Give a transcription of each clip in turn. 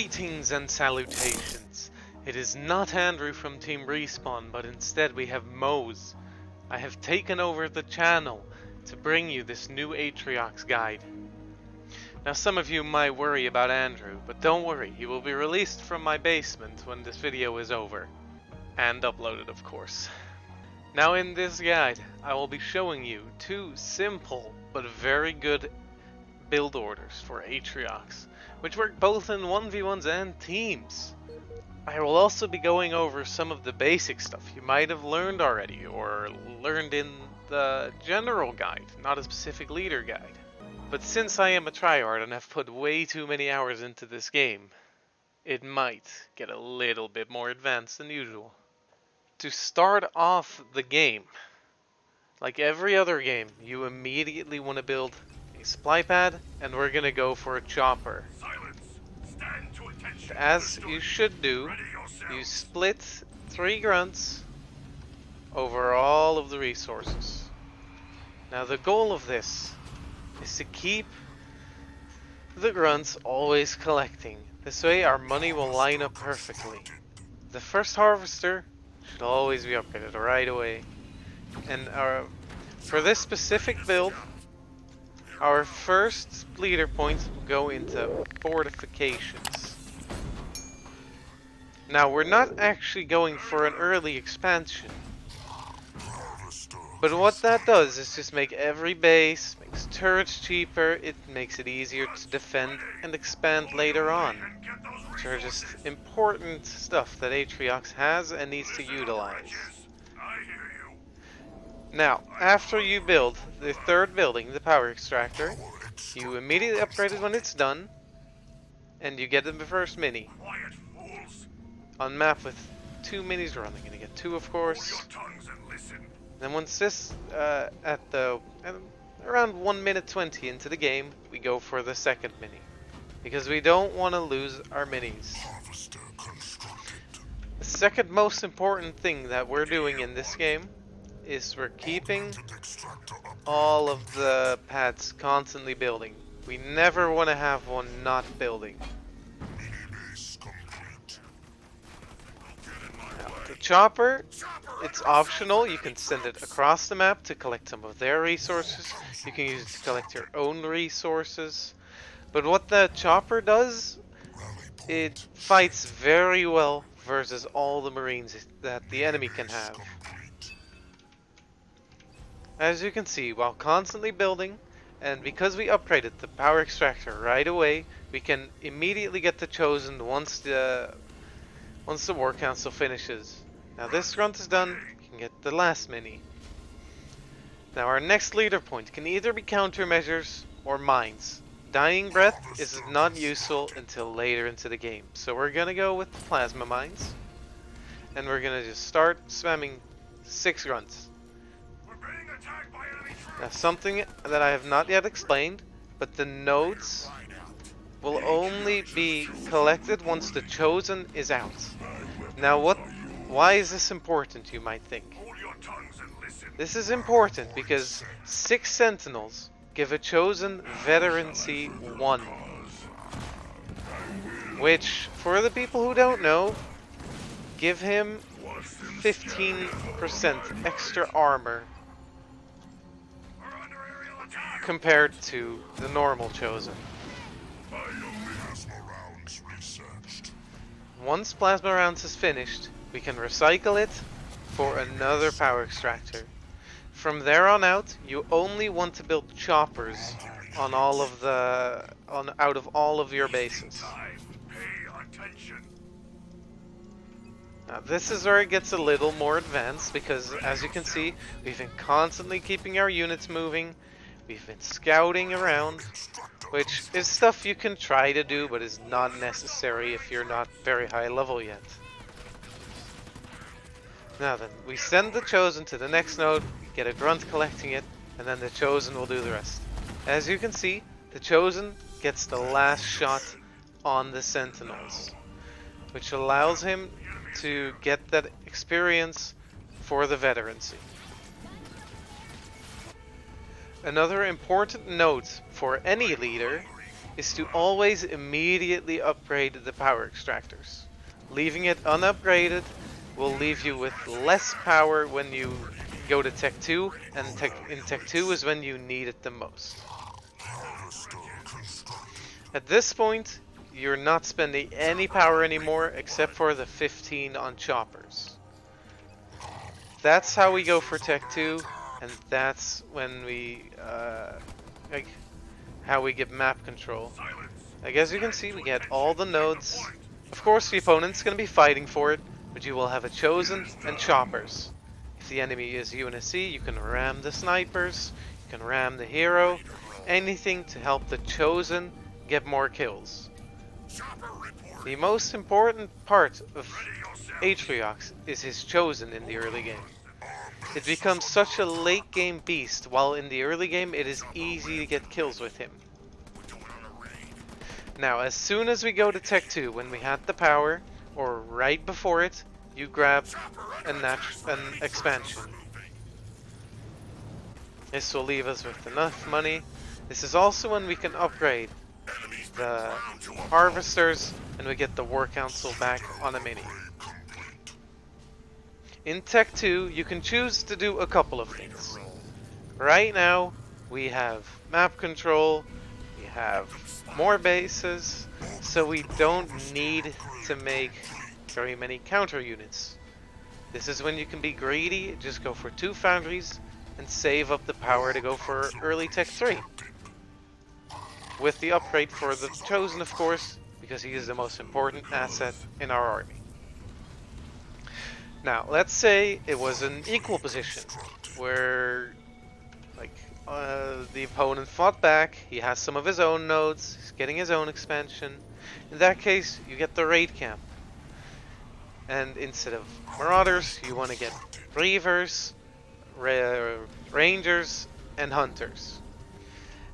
Greetings and salutations. It is not Andrew from Team Respawn, but instead we have Mose. I have taken over the channel to bring you this new Atriox guide. Now some of you might worry about Andrew, but don't worry, he will be released from my basement when this video is over. And uploaded, of course. Now in this guide, I will be showing you two simple but very good build orders for Atriox, which work both in 1v1s and teams. I will also be going over some of the basic stuff you might have learned already, or learned in the general guide, not a specific leader guide. But since I am a tryhard and have put way too many hours into this game, it might get a little bit more advanced than usual. To start off the game, like every other game, you immediately want to build a supply pad, and we're gonna go for a chopper. As you should do, you split 3 grunts over all of the resources. Now the goal of this is to keep the grunts always collecting. This way our money will line up perfectly. The first harvester should always be upgraded right away. And for this specific build, our first leader points will go into fortifications. Now we're not actually going for an early expansion, but what that does is just make every base, makes turrets cheaper, it makes it easier to defend and expand later on, which are just important stuff that Atriox has and needs to utilize. Now, after you build the third building, the power extractor, you immediately upgrade it when it's done, and you get the first mini. On map with 2 minis running, and you get 2 of course. Then once this, around 1 minute 20 into the game, we go for the second mini. Because we don't want to lose our minis. The second most important thing that we're doing in this game is we're keeping all of the pads constantly building. We never want to have one not building. Now, the chopper, it's optional. You can send it across the map to collect some of their resources. You can use it to collect your own resources. But what the chopper does, it fights very well versus all the marines that the enemy can have. As you can see, while constantly building, and because we upgraded the power extractor right away, we can immediately get the chosen once the war council finishes. Now this grunt is done, we can get the last mini. Now our next leader point can either be countermeasures or mines. Dying breath is not useful until later into the game, so we're gonna go with the plasma mines, and we're gonna just start spamming 6 grunts. Now something that I have not yet explained, but the nodes will only be collected once the chosen is out. Now why is this important, you might think? This is important because 6 sentinels give a chosen veterancy 1. Which, for the people who don't know, give him 15% extra armor compared to the normal chosen. Once plasma rounds is finished, we can recycle it for another power extractor. From there on out, you only want to build choppers on all of the out of all of your bases. Now this is where it gets a little more advanced, because as you can see, we've been constantly keeping our units moving. We've been scouting around, which is stuff you can try to do, but is not necessary if you're not very high level yet. Now then, we send the chosen to the next node, we get a grunt collecting it, and then the chosen will do the rest. As you can see, the chosen gets the last shot on the sentinels, which allows him to get that experience for the veterancy. Another important note for any leader is to always immediately upgrade the power extractors. Leaving it unupgraded will leave you with less power when you go to Tech 2, and in Tech 2 is when you need it the most. At this point, you're not spending any power anymore except for the 15 on choppers. That's how we go for Tech 2, and that's when we, like, how we get map control. Like, as you can see, we get all the nodes. Of course, the opponent's going to be fighting for it, but you will have a chosen and choppers. If the enemy is UNSC, you can ram the snipers, you can ram the hero, anything to help the chosen get more kills. The most important part of Atriox is his chosen in the early game. It becomes such a late game beast, while in the early game it is easy to get kills with him. Now, as soon as we go to Tech 2, when we had the power, or right before it, you grab an expansion. This will leave us with enough money. This is also when we can upgrade the harvesters, and we get the war council back on a mini. In Tech 2, you can choose to do a couple of things. Right now, we have map control, we have more bases, so we don't need to make very many counter units. This is when you can be greedy, just go for 2 foundries, and save up the power to go for early Tech 3. With the upgrade for the Chosen, of course, because he is the most important asset in our army. Now, let's say it was an equal position, where the opponent fought back, he has some of his own nodes, he's getting his own expansion. In that case, you get the raid camp. And instead of marauders, you want to get reavers, rangers, and hunters.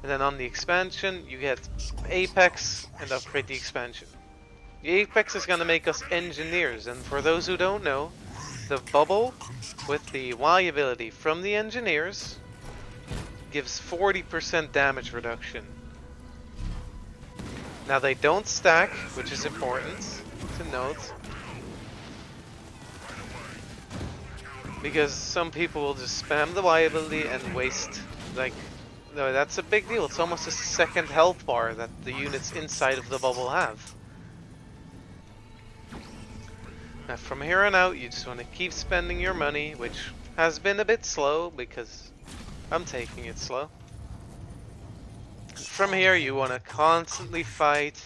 And then on the expansion, you get Apex and upgrade the expansion. The Apex is going to make us engineers, and for those who don't know, the bubble with the Y ability from the engineers gives 40% damage reduction. Now they don't stack, which is important to note, because some people will just spam the Y ability and waste, no, that's a big deal. It's almost a second health bar that the units inside of the bubble have. Now from here on out, you just want to keep spending your money, which has been a bit slow because I'm taking it slow. From here, you want to constantly fight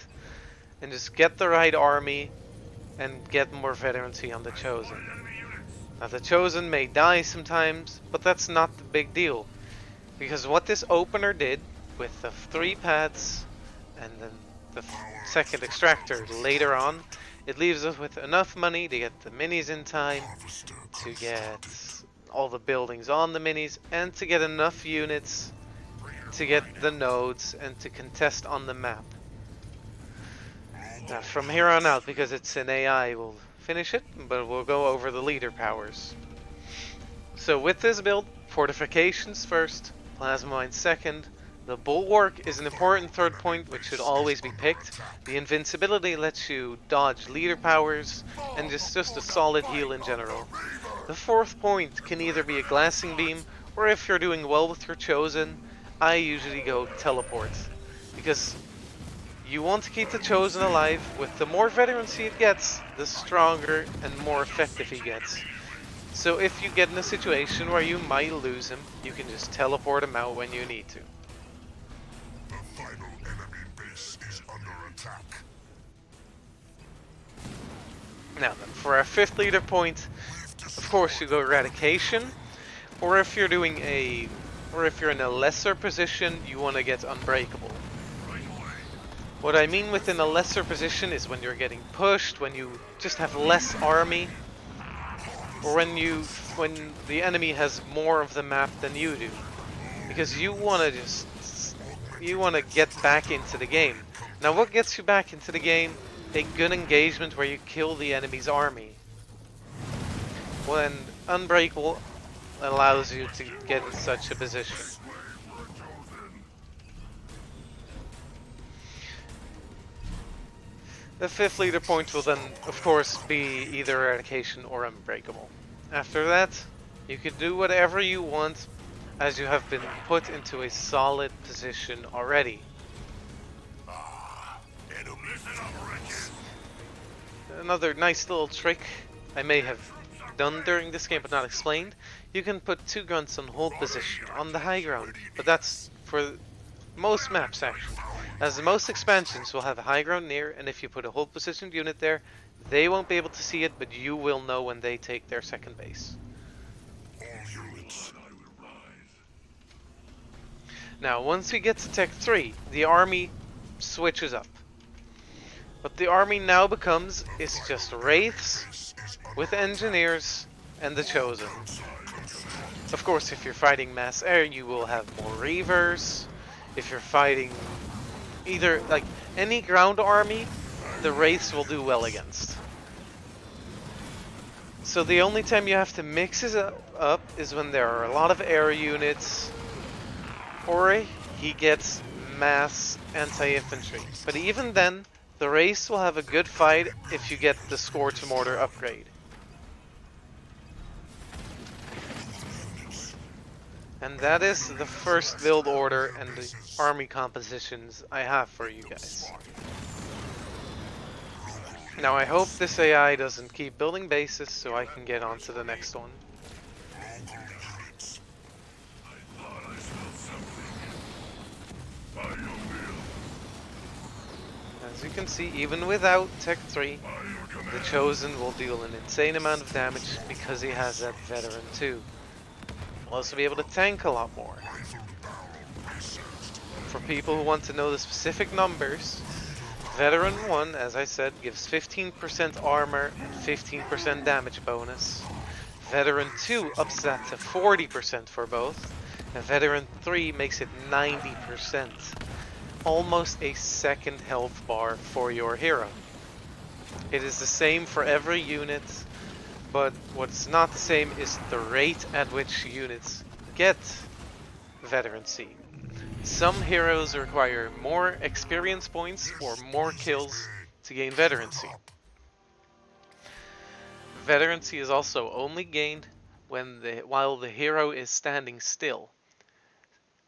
and just get the right army and get more veterancy on the Chosen. Now the Chosen may die sometimes, but that's not the big deal. Because what this opener did with the 3 pads and then the second extractor later on, it leaves us with enough money to get the minis in time, to get all the buildings on the minis, and to get enough units to get the nodes and to contest on the map. Now from here on out, because it's an AI, we'll finish it, but we'll go over the leader powers. So with this build, fortifications first, plasma mine second. The bulwark is an important third point which should always be picked. The invincibility lets you dodge leader powers and just a solid heal in general. The fourth point can either be a glassing beam, or if you're doing well with your Chosen, I usually go teleport. Because you want to keep the Chosen alive. With the more veterancy it gets, the stronger and more effective he gets. So if you get in a situation where you might lose him, you can just teleport him out when you need to. The final enemy base is under attack. Now then, for our 5th leader point, of course you go eradication, or if you're in a lesser position, you want to get unbreakable. What I mean within a lesser position is when you're getting pushed, when you just have less army, or when the enemy has more of the map than you do, because you want to get back into the game. Now, what gets you back into the game? A good engagement where you kill the enemy's army. When unbreakable allows you to get in such a position. The 5th leader point will then, of course, be either eradication or unbreakable. After that, you can do whatever you want, as you have been put into a solid position already. Another nice little trick I may have done during this game but not explained. You can put 2 grunts on hold position on the high ground, but that's for most maps actually, as most expansions will have a high ground near, and if you put a hold positioned unit there, they won't be able to see it, but you will know when they take their second base. Now once we get to Tech 3, the army switches up. What the army now becomes is just wraiths with engineers and the chosen. Of course, if you're fighting mass air, you will have more reavers. If you're fighting either like any ground army, the wraiths will do well against. So the only time you have to mix it up is when there are a lot of air units, or he gets mass anti-infantry. But even then, the race will have a good fight if you get the Scorch Mortar upgrade. And that is the first build order and the army compositions I have for you guys. Now I hope this AI doesn't keep building bases so I can get on to the next one. As you can see, even without Tech 3, the Chosen will deal an insane amount of damage because he has that Veteran 2. He'll also be able to tank a lot more. For people who want to know the specific numbers, Veteran 1, as I said, gives 15% armor and 15% damage bonus. Veteran 2 ups that to 40% for both, and Veteran 3 makes it 90%. Almost a second health bar for your hero. It is the same for every unit, but what's not the same is the rate at which units get Veteran C. Some heroes require more experience points or more kills to gain Veterancy. Veterancy is also only gained while the hero is standing still.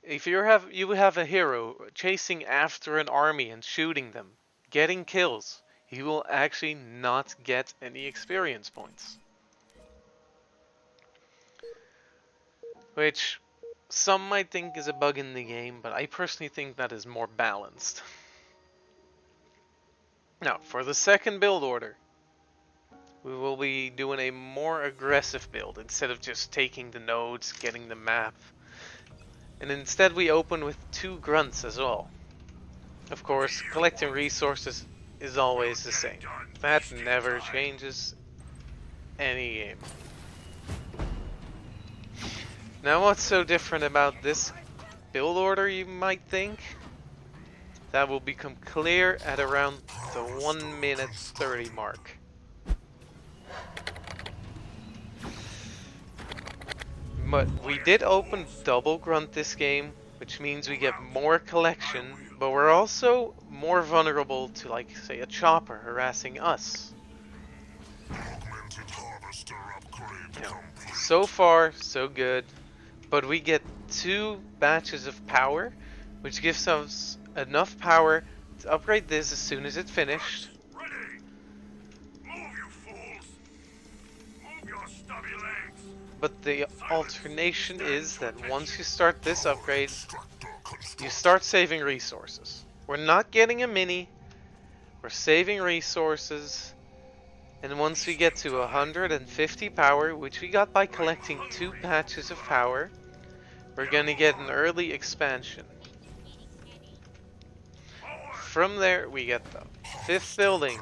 If you have a hero chasing after an army and shooting them, getting kills, he will actually not get any experience points. Which some might think is a bug in the game, but I personally think that is more balanced. Now, for the second build order, we will be doing a more aggressive build instead of just taking the nodes, getting the map. And instead we open with 2 grunts as well. Of course, collecting resources is always the same. That never changes any game. Now what's so different about this build order, you might think? That will become clear at around the 1 minute 30 mark. But we did open double grunt this game, which means we get more collection, but we're also more vulnerable to, like, say, a chopper harassing us. So far, so good, but we get 2 batches of power, which gives us enough power to upgrade this as soon as it's finished. But the alternation is that once you start this upgrade, you start saving resources. We're not getting a mini, we're saving resources, and once we get to 150 power, which we got by collecting 2 patches of power, we're gonna get an early expansion. From there, we get the 5th building.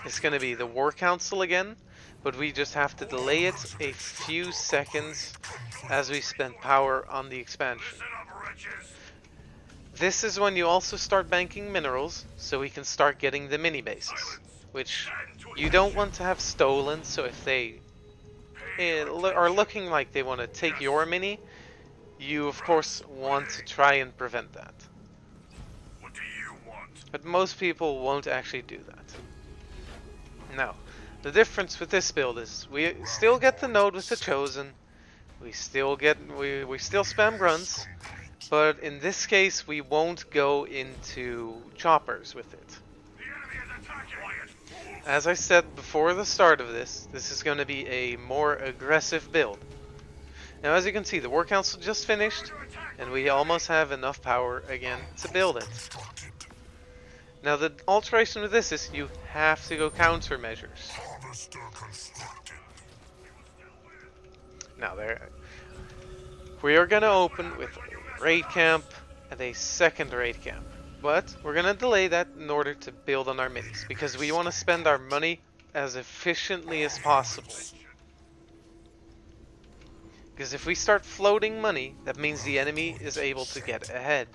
It's gonna be the War Council again, but we just have to delay it a few seconds as we spend power on the expansion. This is when you also start banking minerals, so we can start getting the mini bases, which you don't want to have stolen, so if they are looking like they want to take your mini, you of course want to try and prevent that. But most people won't actually do that. Now, the difference with this build is we still get the node with the Chosen. We still spam grunts, but in this case we won't go into choppers with it. As I said before the start of this is going to be a more aggressive build. Now as you can see, the War Council just finished, and we almost have enough power again to build it. Now the alteration with this is you have to go countermeasures. Now we are going to open with a raid camp and a second raid camp. But we're going to delay that in order to build on our minis, because we want to spend our money as efficiently as possible. Because if we start floating money, that means the enemy is able to get ahead.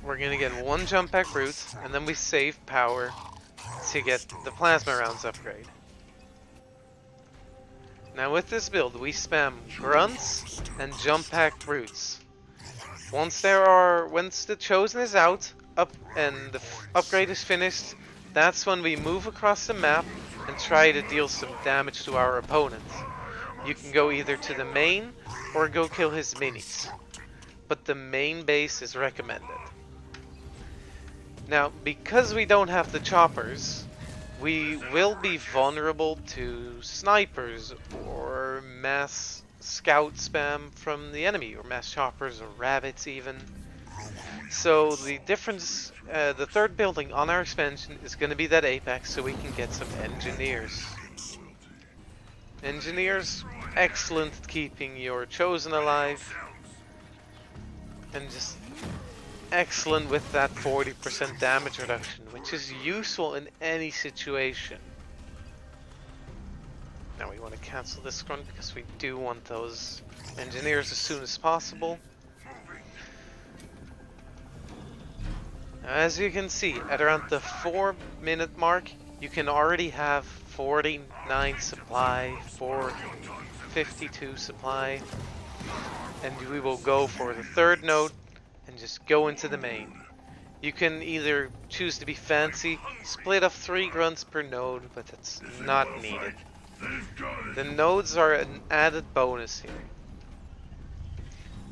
We're going to get one jump pack route, and then we save power to get the plasma rounds upgrade. Now with this build, we spam grunts and jump pack roots. Once the Chosen is out, and the upgrade is finished, that's when we move across the map and try to deal some damage to our opponent. You can go either to the main or go kill his minis, but the main base is recommended. Now, because we don't have the choppers, we will be vulnerable to snipers or mass scout spam from the enemy, or mass choppers or rabbits even. So the difference, the third building on our expansion is going to be that apex, so we can get some engineers. Engineers, excellent at keeping your Chosen alive, and just excellent with that 40% damage reduction, which is useful in any situation. Now we want to cancel this grunt because we do want those engineers as soon as possible. Now, as you can see, at around the 4-minute mark, you can already have 49 supply, 452 supply, and we will go for the third node and just go into the main. You can either choose to be fancy, split up 3 grunts per node, but it's not needed. The nodes are an added bonus here.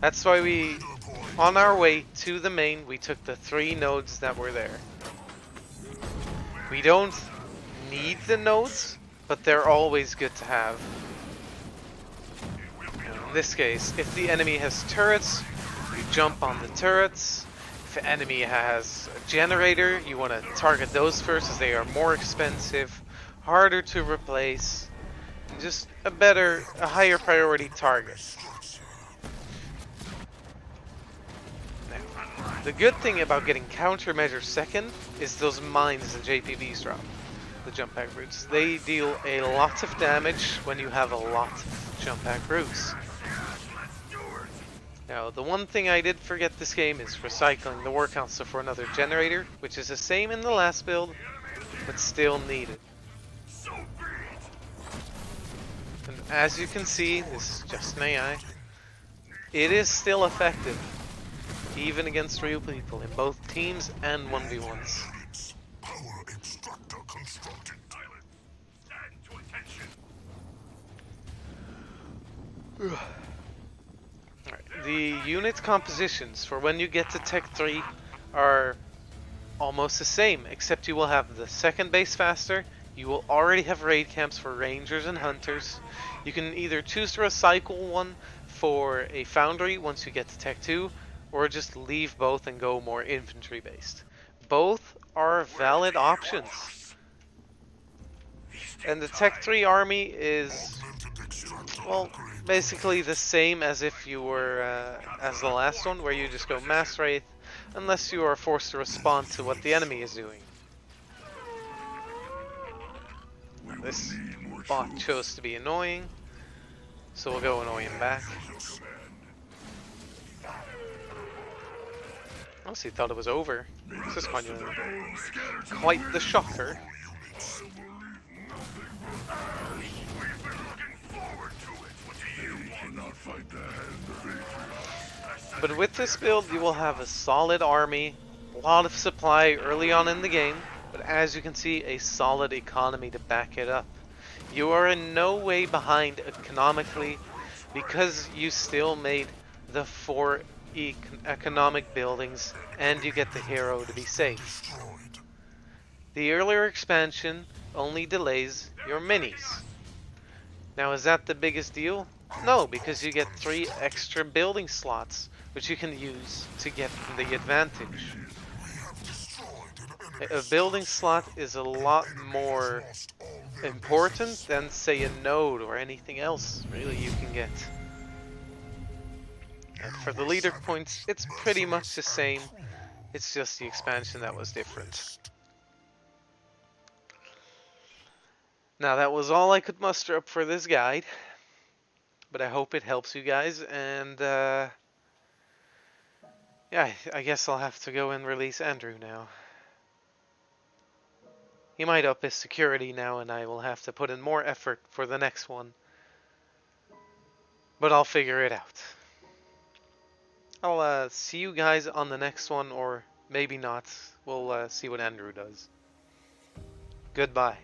That's why on our way to the main, we took the 3 nodes that were there. We don't need the nodes, but they're always good to have. In this case, if the enemy has turrets, you jump on the turrets. If the enemy has a generator, you want to target those first, as they are more expensive, harder to replace, and just a higher priority target. Now, the good thing about getting countermeasure second is those mines the JPBs drop, the jump pack routes. They deal a lot of damage when you have a lot of jump pack routes. Now, the one thing I did forget this game is recycling the War Council for another generator, which is the same in the last build, but still needed. And as you can see, this is just an AI. It is still effective, even against real people, in both teams and 1v1s. Power extractor constructed. The unit compositions for when you get to Tech 3 are almost the same, except you will have the second base faster, you will already have raid camps for rangers and hunters. You can either choose to recycle one for a foundry once you get to Tech 2, or just leave both and go more infantry based. Both are valid options. And the Tech 3 army is, well, basically the same as if you were as the last one, where you just go mass wraith, unless you are forced to respond to what the enemy is doing. This bot chose to be annoying, so we'll go annoy him back. Honestly, thought it was over. This is quite the shocker. But with this build, you will have a solid army, a lot of supply early on in the game, but as you can see, a solid economy to back it up. You are in no way behind economically because you still made the 4 economic buildings and you get the hero to be safe. Destroyed. The earlier expansion only delays your minis. Now, is that the biggest deal? No, because you get 3 extra building slots, which you can use to get the advantage. We have destroyed an A enemy's building structure. slot is a lot Enemy has more lost all their important bases. than, say, a node or anything else, really, you can get. And for You the were leader points, savage, it's pretty much merciless, the and same. cruel. It's just the expansion that was different. Impressed. Now, that was all I could muster up for this guide, but I hope it helps you guys, and yeah, I guess I'll have to go and release Andrew now. He might up his security now, and I will have to put in more effort for the next one. But I'll figure it out. I'll see you guys on the next one, or maybe not. We'll see what Andrew does. Goodbye.